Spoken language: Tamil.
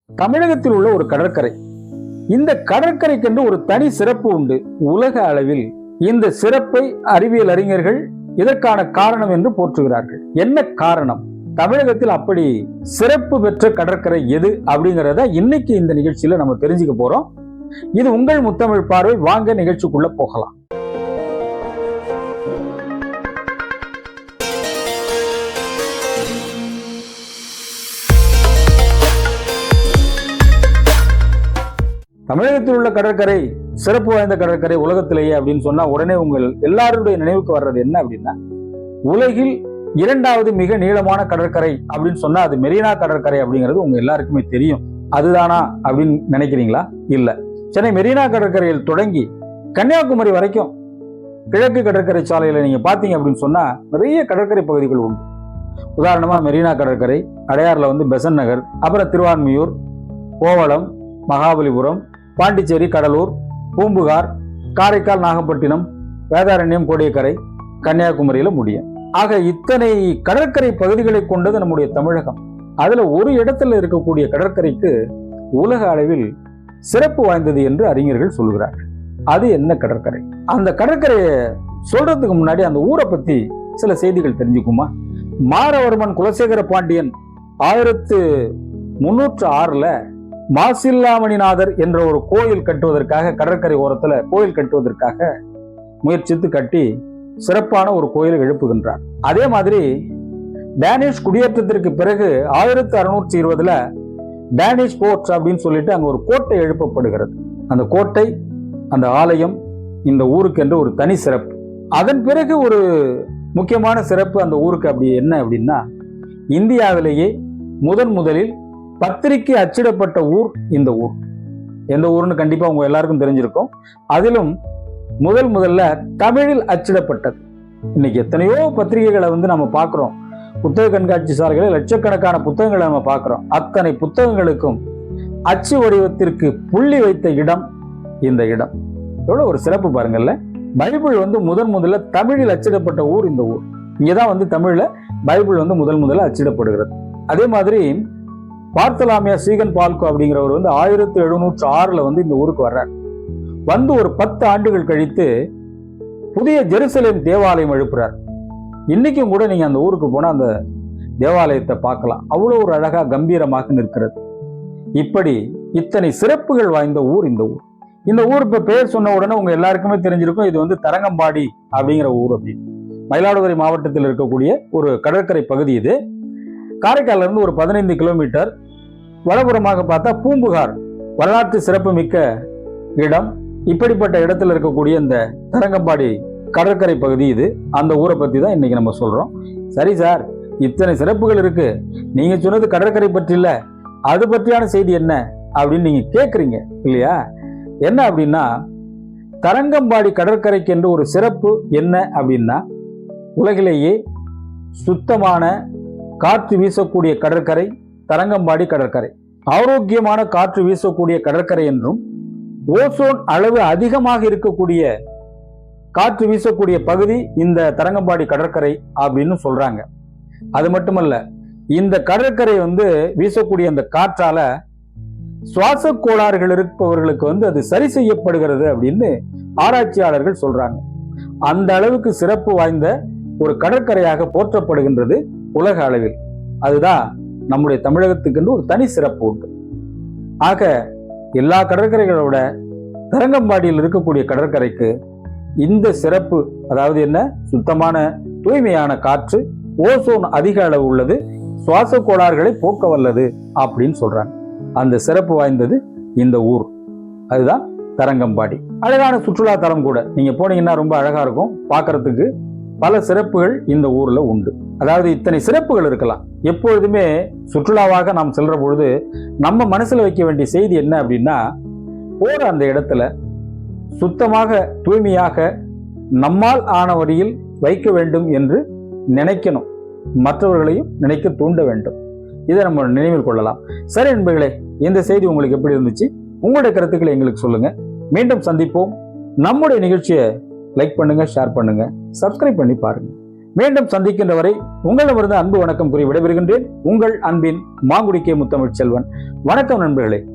தமிழகத்தில் உள்ள ஒரு கடற்கரை. இந்த கடற்கரைக்கென்று ஒரு தனி சிறப்பு உண்டு. உலக அளவில் இந்த சிறப்பை அறிவியல் அறிஞர்கள் இதற்கான காரணம் என்று போற்றுகிறார்கள். என்ன காரணம்? தமிழகத்தில் அப்படி சிறப்பு பெற்ற கடற்கரை எது அப்படிங்கிறத இன்னைக்கு இந்த நிகழ்ச்சியில நம்ம தெரிஞ்சுக்க போறோம். இது உங்கள் முத்தமிழ் பார்வை. வாங்க நிகழ்ச்சிக்குள்ள போகலாம். தமிழகத்தில் உள்ள கடற்கரை சிறப்பு வாய்ந்த கடற்கரை உலகத்திலேயே அப்படின்னு சொன்னா உடனே உங்கள் எல்லாருடைய நினைவுக்கு வர்றது என்ன அப்படின்னா, உலகில் 2வது மிக நீளமான கடற்கரை அப்படின்னு சொன்னா அது மெரினா கடற்கரை அப்படிங்கிறது உங்க எல்லாருக்குமே தெரியும். அதுதானா அப்படின்னு நினைக்கிறீங்களா? இல்ல. சென்னை மெரினா கடற்கரையில் தொடங்கி கன்னியாகுமரி வரைக்கும் கிழக்கு கடற்கரை சாலையில நீங்க பாத்தீங்க அப்படின்னு சொன்னா நிறைய கடற்கரை பகுதிகள் உண்டு. உதாரணமா மெரினா கடற்கரை, அடையாறுல பெசன்ட் நகர், அப்புறம் திருவான்மியூர், கோவளம், மகாபலிபுரம், பாண்டிச்சேரி, கடலூர், பூம்புகார், காரைக்கால், நாகப்பட்டினம், வேதாரண்யம், கோடியக்கரை, கன்னியாகுமரியில முடியும். ஆக இத்தனை கடற்கரை பகுதிகளை கொண்டது நம்முடைய தமிழகம். அதுல ஒரு இடத்துல இருக்கக்கூடிய கடற்கரைக்கு உலக அளவில் சிறப்பு வாய்ந்தது என்று அறிஞர்கள் சொல்கிறார்கள். அது என்ன கடற்கரை? அந்த கடற்கரையை சொல்றதுக்கு முன்னாடி அந்த ஊரை பத்தி சில செய்திகள் தெரிஞ்சுக்குமா? மாரவர்மன் குலசேகர பாண்டியன் 1306ல மாசில்லாமணிநாதர் என்ற ஒரு கோயில் கட்டுவதற்காக, கடற்கரை ஓரத்துல கோயில் கட்டுவதற்காக முயற்சித்து கட்டி சிறப்பான ஒரு கோயிலை எழுப்புகின்றார். அதே மாதிரி டேனிஷ் குடியேற்றத்திற்கு பிறகு 1620ல டேனிஷ் போர்ட் அப்படின்னு சொல்லிட்டு அங்க ஒரு கோட்டை எழுப்பப்படுகிறது. அந்த கோட்டை, அந்த ஆலயம் இந்த ஊருக்கு என்று ஒரு தனி சிறப்பு. அதன் பிறகு ஒரு முக்கியமான சிறப்பு அந்த ஊருக்கு அப்படி என்ன அப்படின்னா, இந்தியாவிலேயே முதலில் பத்திரிகை அச்சிடப்பட்ட ஊர் இந்த ஊர். எந்த ஊர்னு கண்டிப்பா உங்க எல்லாருக்கும் தெரிஞ்சிருக்கும். அதிலும் முதல்ல தமிழில் அச்சிடப்பட்டது. இன்னைக்கு எத்தனையோ பத்திரிகைகளை நம்ம பார்க்கிறோம். புத்தக கண்காட்சி சாலைகளில் லட்சக்கணக்கான புத்தகங்களை நம்ம பார்க்கிறோம். அத்தனை புத்தகங்களுக்கும் அச்சு வடிவத்திற்கு புள்ளி வைத்த இடம் இந்த இடம். எவ்வளவு ஒரு சிறப்பு பாருங்கள்ல. பைபிள் முதல்ல தமிழில் அச்சிடப்பட்ட ஊர் இந்த ஊர். இங்கதான் தமிழ்ல பைபிள் முதல்ல அச்சிடப்படுகிறது. அதே மாதிரி பார்த்தலாமியா சீகன் பால்கோ அப்படிங்கிறவர் 1706ல இந்த ஊருக்கு வர்றார். ஒரு 10 ஆண்டுகள் கழித்து புதிய ஜெருசலேம் தேவாலயம் எழுப்புறார். இன்னைக்கும் கூட நீங்க அந்த ஊருக்கு போனா அந்த தேவாலயத்தை பார்க்கலாம். அவ்வளவு ஒரு அழகா கம்பீரமாக நிற்கிறது. இப்படி இத்தனை சிறப்புகள் வாய்ந்த ஊர் இந்த ஊர். இந்த ஊர் இப்ப பெயர் சொன்ன உடனே உங்க எல்லாருக்குமே தெரிஞ்சிருக்கும், இது தரங்கம்பாடி அப்படிங்கிற ஊர் அப்படின்னு. மயிலாடுதுறை மாவட்டத்தில் இருக்கக்கூடிய ஒரு கடற்கரை பகுதி இது. காரைக்கால்ல இருந்து ஒரு 15 கிலோமீட்டர் வடபுறமாக பார்த்தா பூம்புகார், வரலாற்று சிறப்பு மிக்க இடம். இப்படிப்பட்ட இடத்துல இருக்கக்கூடிய இந்த தரங்கம்பாடி கடற்கரை பகுதி இது. அந்த ஊரை பத்தி தான் இன்னைக்கு நம்ம சொல்றோம். சரி சார், இத்தனை சிறப்புகள் இருக்கு, நீங்க சொன்னது கடற்கரை பற்றி இல்ல, அது பற்றியான செய்தி என்ன அப்படின்னு நீங்க கேக்குறீங்க இல்லையா? என்ன அப்படின்னா, தரங்கம்பாடி கடற்கரைக்கு என்று ஒரு சிறப்பு என்ன அப்படின்னா, உலகிலேயே சுத்தமான காற்று வீசக்கூடிய கடற்கரை தரங்கம்பாடி கடற்கரை. ஆரோக்கியமான காற்று வீசக்கூடிய கடற்கரை என்றும், ஓசோன் அளவு அதிகமாக இருக்கக்கூடிய காற்று வீசக்கூடிய பகுதி இந்த தரங்கம்பாடி கடற்கரை அப்படின்னு சொல்றாங்க. அது மட்டுமல்ல, இந்த கடற்கரை வீசக்கூடிய அந்த காற்றால சுவாச கோளாறுகள் இருப்பவர்களுக்கு அது சரி செய்யப்படுகிறது அப்படின்னு ஆராய்ச்சியாளர்கள் சொல்றாங்க. அந்த அளவுக்கு சிறப்பு வாய்ந்த ஒரு கடற்கரையாக போற்றப்படுகின்றது உலக அளவில். அதுதான் நம்முடைய தமிழகத்துக்கு ஒரு தனி சிறப்பு உண்டு. ஆக எல்லா கடற்கரைகளோட தரங்கம்பாடியில் இருக்கக்கூடிய கடற்கரைக்கு இந்த சிறப்பு, அதாவது என்ன, சுத்தமான தூய்மையான காற்று, ஓசோன் அதிக அளவு உள்ளது, சுவாச கோளாறுகளை போக்க வல்லது அப்படின்னு சொல்றாங்க. அந்த சிறப்பு வாய்ந்தது இந்த ஊர். அதுதான் தரங்கம்பாடி. அழகான சுற்றுலா தலம் கூட. நீங்க போனீங்கன்னா ரொம்ப அழகா இருக்கும் பார்க்கறதுக்கு. பல சிறப்புகள் இந்த ஊர்ல உண்டு. அதாவது இத்தனை சிறப்புகள் இருக்கலாம். எப்பொழுதுமே சுற்றுலாவாக நாம் செல்ற பொழுது நம்ம மனசுல வைக்க வேண்டிய செய்தி என்ன அப்படின்னா, போற அந்த இடத்துல சுத்தமாக தூய்மையாக நம்மால் ஆன வழியில் வைக்க வேண்டும் என்று நினைக்கணும். மற்றவர்களையும் நினைக்க தூண்ட வேண்டும். இதை நம்ம நினைவில் கொள்ளலாம். சரி நண்பர்களே, இந்த செய்தி உங்களுக்கு எப்படி இருந்துச்சு? உங்களுடைய கருத்துக்களை எங்களுக்கு சொல்லுங்க. மீண்டும் சந்திப்போம். நம்முடைய நிகழ்ச்சியை லைக் பண்ணுங்க, ஷேர் பண்ணுங்க, சப்ஸ்கிரைப் பண்ணி பாருங்க. மீண்டும் சந்திக்கின்ற வரை உங்களிடமிருந்து அன்பு வணக்கம் கூறி விடைபெறுகின்றேன். உங்கள் அன்பின் மாங்குடி கே. முத்தமிழ்ச்செல்வன். வணக்கம் நண்பர்களே.